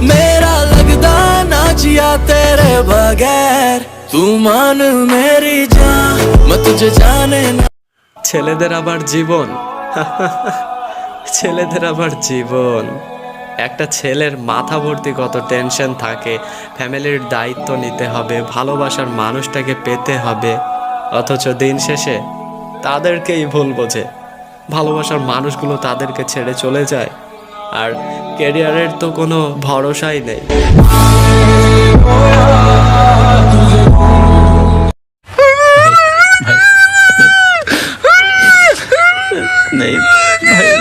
मेरा लगदा ना जिया तेरे बगैर, तू मान मेरी जान, मैं तुझे जाने ना। ছেলেদের আবার জীবন ছেলেদের আবার জীবন। একটা ছেলের মাথা ভর্তি কত টেনশন থাকে, ফ্যামিলির দায়িত্ব নিতে হবে, ভালোবাসার মানুষটাকে পেতে হবে, অথচ দিন শেষে তাদেরকেই ভুল বোঝে। ভালোবাসার মানুষগুলো তাদেরকে ছেড়ে চলে যায়, আর ক্যারিয়ারের তো কোনো ভরসাই নেই। नहीं भाई।